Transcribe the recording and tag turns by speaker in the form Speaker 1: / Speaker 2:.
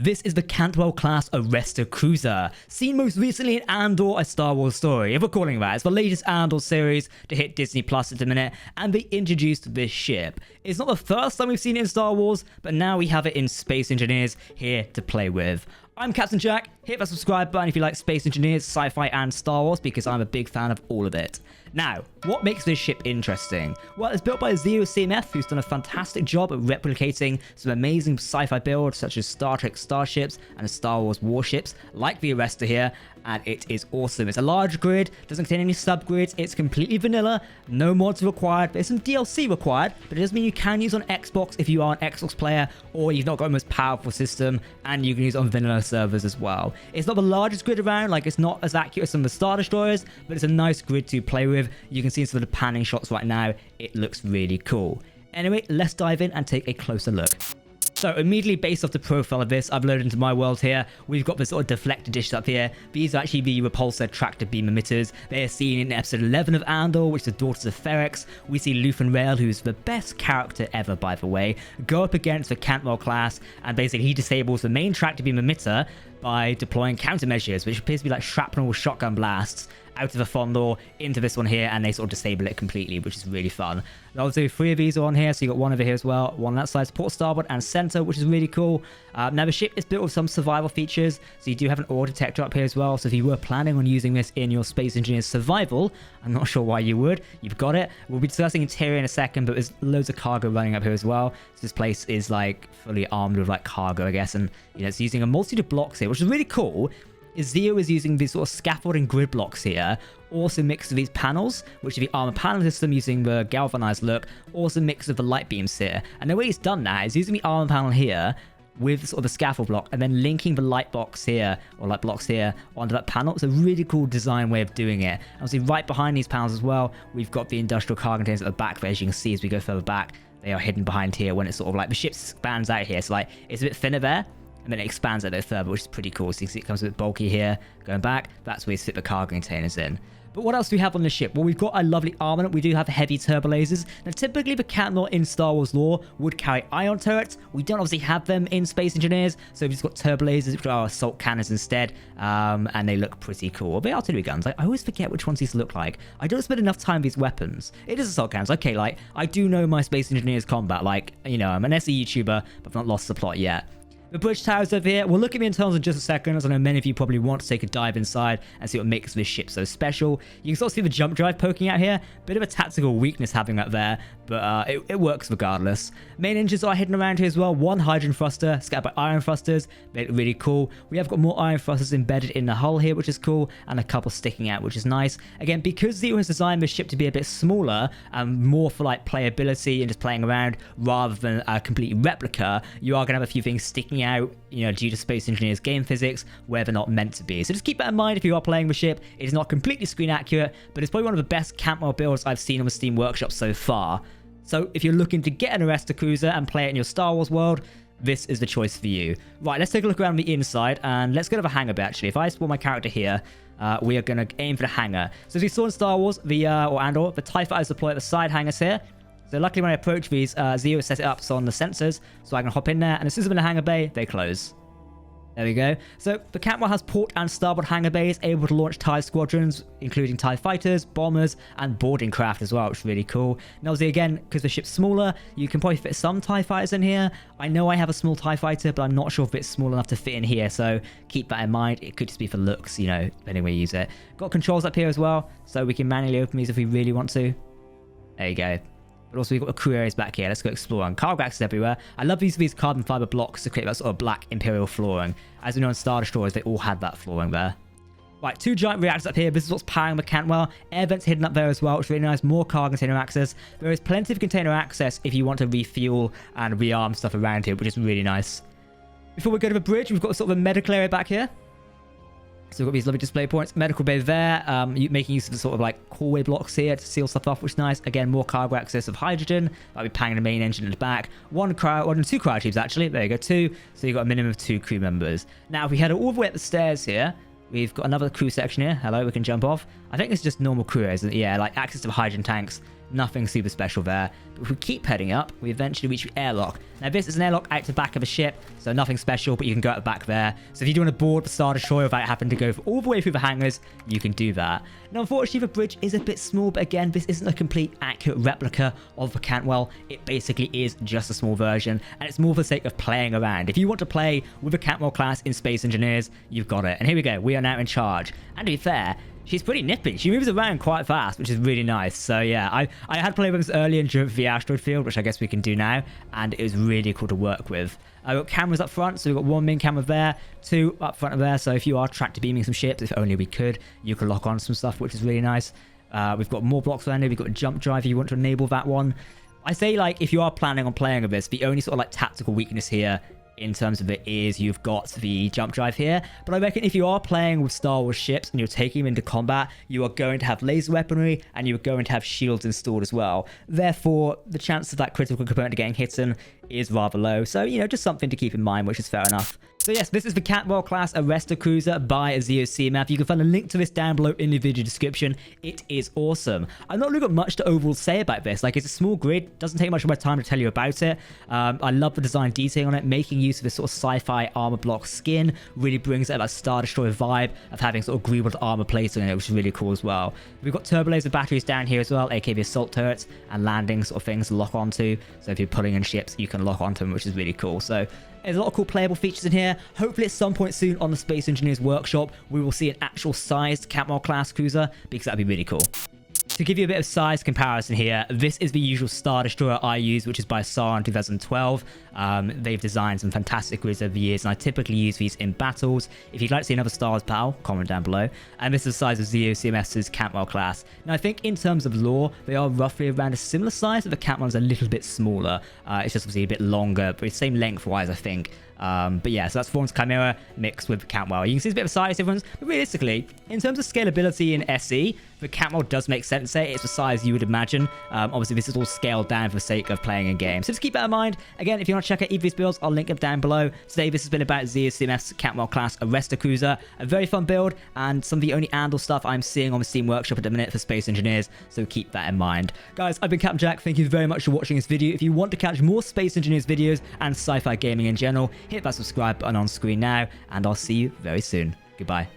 Speaker 1: This is the Cantwell-class Arrestor Cruiser, seen most recently in Andor, A Star Wars Story, if we're calling it that. It's the latest Andor series to hit Disney Plus at the minute, and they introduced this ship. It's not the first time we've seen it in Star Wars, but now we have it in Space Engineers here to play with. I'm Captain Jack. Hit that subscribe button if you like Space Engineers, sci-fi, and Star Wars, because I'm a big fan of all of it. Now, what makes this ship interesting? Well, it's built by Zero CMF, who's done a fantastic job at replicating some amazing sci-fi builds such as Star Trek starships and Star Wars warships, like the Arrestor here, and it is awesome. It's a large grid, doesn't contain any subgrids, it's completely vanilla, no mods required, there's some DLC required, but it does mean you can use on Xbox if you are an Xbox player, or you've not got the most powerful system, and you can use it on vanilla servers as well. It's not the largest grid around, like it's not as accurate as some of the Star Destroyers, but it's a nice grid to play with. You can see some of the panning shots right now, it looks really cool. Anyway, let's dive in and take a closer look. So immediately based off the profile of this, I've loaded into my world here. We've got the sort of deflector dishes up here. These are actually the repulsor tractor beam emitters. They are seen in episode 11 of Andor, which is the Daughters of Ferrix. We see Luthen Rael, who's the best character ever, by the way, go up against the Cantwell class, and basically he disables the main tractor beam emitter by deploying countermeasures, which appears to be like shrapnel shotgun blasts out of a Fondor into this one here, and they sort of disable it completely, which is really fun. Obviously, 3 of these are on here, so you got one over here as well, one on that side, port starboard and center, which is really cool. Now the ship is built with some survival features, so you do have an ore detector up here as well, so if you were planning on using this in your Space Engineers survival, I'm not sure why you would, you've got it. We'll be discussing interior in a second, but there's loads of cargo running up here as well, so this place is like fully armed with like cargo, I guess, and you know, it's using a multitude of blocks here, which is really cool. Zero is using these sort of scaffolding grid blocks here, also mixed with these panels, which is the armor panel system using the galvanized look, also mixed with the light beams here. And the way it's done that is using the armor panel here with sort of the scaffold block and then linking the light box here, or light blocks here, onto that panel. It's a really cool design way of doing it. Obviously, right behind these panels as well, we've got the industrial cargo containers at the back, but as you can see as we go further back, they are hidden behind here when it's sort of like the ship expands out here. So like, it's a bit thinner there, and then it expands a bit further, which is pretty cool. So you can see it comes a bit bulky here. Going back, that's where you fit the cargo containers in. But what else do we have on the ship? Well, we've got a lovely armament. We do have heavy turbo lasers. Now, typically, the Cantwell in Star Wars lore would carry ion turrets. We don't obviously have them in Space Engineers, so we've just got turbo lasers, which are assault cannons instead, and they look pretty cool. They are artillery guns. I always forget which ones these look like. I don't spend enough time with these weapons. It is assault cannons. Okay, like, I do know my Space Engineers combat. Like, you know, I'm an SE YouTuber, but I've not lost the plot yet. The bridge towers over here, we'll look at the internals in just a second, as I know many of you probably want to take a dive inside and see what makes this ship so special. You can sort of see the jump drive poking out here. Bit of a tactical weakness having that there, but it works regardless. Main engines are hidden around here as well. One hydrogen thruster, scattered by iron thrusters. They look really cool. We have got more iron thrusters embedded in the hull here, which is cool, and a couple sticking out, which is nice. Again, because Zero has designed this ship to be a bit smaller and more for like playability and just playing around rather than a complete replica, you are going to have a few things sticking out, you know, due to Space Engineers game physics, where they're not meant to be. So just keep that in mind if you are playing the ship. It is not completely screen accurate, but it's probably one of the best Cantwell builds I've seen on the Steam Workshop so far. So if you're looking to get an Arrestor Cruiser and play it in your Star Wars world, this is the choice for you. Right, let's take a look around the inside, and let's go to the hangar bit actually. If I spawn my character here, we are going to aim for the hangar. So as we saw in Star Wars, or Andor, the TIE fighters deploy at the side hangars here. So luckily when I approach these, Zero set it up so on the sensors, so I can hop in there, and as soon as I'm in the hangar bay, they close. There we go. So the Cantwell has port and starboard hangar bays, able to launch TIE squadrons, including TIE fighters, bombers, and boarding craft as well, which is really cool. Now obviously again, because the ship's smaller, you can probably fit some TIE fighters in here. I know I have a small TIE fighter, but I'm not sure if it's small enough to fit in here, so keep that in mind. It could just be for looks, you know, depending where you use it. Got controls up here as well, so we can manually open these if we really want to. There you go. But also we've got the crew areas back here. Let's go explore. And cargo access everywhere. I love these carbon fiber blocks to create that sort of black Imperial flooring. As we know in Star Destroyers, they all had that flooring there. Right, 2 giant reactors up here. This is what's powering the Cantwell. Air vents hidden up there as well, which is really nice. More cargo container access. There is plenty of container access if you want to refuel and rearm stuff around here, which is really nice. Before we go to the bridge, we've got sort of a medical area back here. So we've got these lovely display points. Medical bay there, making use of the sort of like hallway blocks here to seal stuff off, which is nice. Again, more cargo access of hydrogen. That'll be powering the main engine in the back. Two cryo tubes actually. There you go, 2. So you've got a minimum of 2 crew members. Now, if we head all the way up the stairs here, we've got another crew section here. Hello, we can jump off. I think it's just normal crew areas. Yeah, like access to hydrogen tanks. Nothing super special there. But if we keep heading up, we eventually reach the airlock. Now this is an airlock out to the back of a ship, so nothing special, but you can go out the back there. So if you do want to board the Star Destroyer without having to go all the way through the hangars, you can do that. Now unfortunately the bridge is a bit small, but again, this isn't a complete accurate replica of the Cantwell. It basically is just a small version, and it's more for the sake of playing around. If you want to play with the Cantwell class in Space Engineers, you've got it. And here we go, we are now in charge. And to be fair, she's pretty nippy. She moves around quite fast, which is really nice. So yeah, I had played with this earlier and jumped the asteroid field, which I guess we can do now, and it was really cool to work with. I've got cameras up front, so we've got one main camera there, two up front of there, so if you are tractor beaming some ships, if only we could, you can lock on some stuff, which is really nice. We've got more blocks around here. We've got a jump drive if you want to enable that one. I say, like, if you are planning on playing with this, the only sort of like tactical weakness here in terms of it is you've got the jump drive here, but I reckon if you are playing with Star Wars ships and you're taking them into combat, you are going to have laser weaponry and you are going to have shields installed as well. Therefore, the chance of that critical component getting hidden is rather low, so you know, just something to keep in mind, which is fair enough. So yes, this is the Cantwell-class Arrestor Cruiser by ZOCMF. You can find a link to this down below in the video description. It is awesome. I've not really got much to overall say about this. Like, it's a small grid, doesn't take much of my time to tell you about it. I love the design detail on it. Making use of this sort of sci-fi armor block skin really brings it that Star Destroyer vibe of having sort of greebled armor plates on it, which is really cool as well. We've got turbo laser batteries down here as well, aka the assault turrets, and landing sort of things to lock onto. So if you're pulling in ships, you can lock onto them, which is really cool. So there's a lot of cool playable features in here. Hopefully at some point soon on the Space Engineers Workshop, we will see an actual sized Cantwell-class cruiser, because that'd be really cool. To give you a bit of size comparison here, this is the usual Star Destroyer I use, which is by SAR in 2012. They've designed some fantastic grids over the years, and I typically use these in battles. If you'd like to see another Star Wars battle, comment down below. And this is the size of ZOCMS's Cantwell class. Now, I think in terms of lore, they are roughly around a similar size, but the Cantwell's a little bit smaller. It's just obviously a bit longer, but it's same length-wise, I think. But yeah, so that's Thrawn's Chimera mixed with Cantwell. You can see there's a bit of a size difference, but realistically, in terms of scalability in SE, the Cantwell does make sense there. It's the size you would imagine. Obviously, this is all scaled down for the sake of playing a game. So just keep that in mind. Again, if you want to check out either of these builds, I'll link them down below. Today, this has been about ZOCMF's Cantwell-class Arrestor Cruiser. A very fun build, and some of the only Andor stuff I'm seeing on the Steam Workshop at the minute for Space Engineers, so keep that in mind. Guys, I've been Captain Jack. Thank you very much for watching this video. If you want to catch more Space Engineers videos and sci-fi gaming in general, hit that subscribe button on screen now, and I'll see you very soon. Goodbye.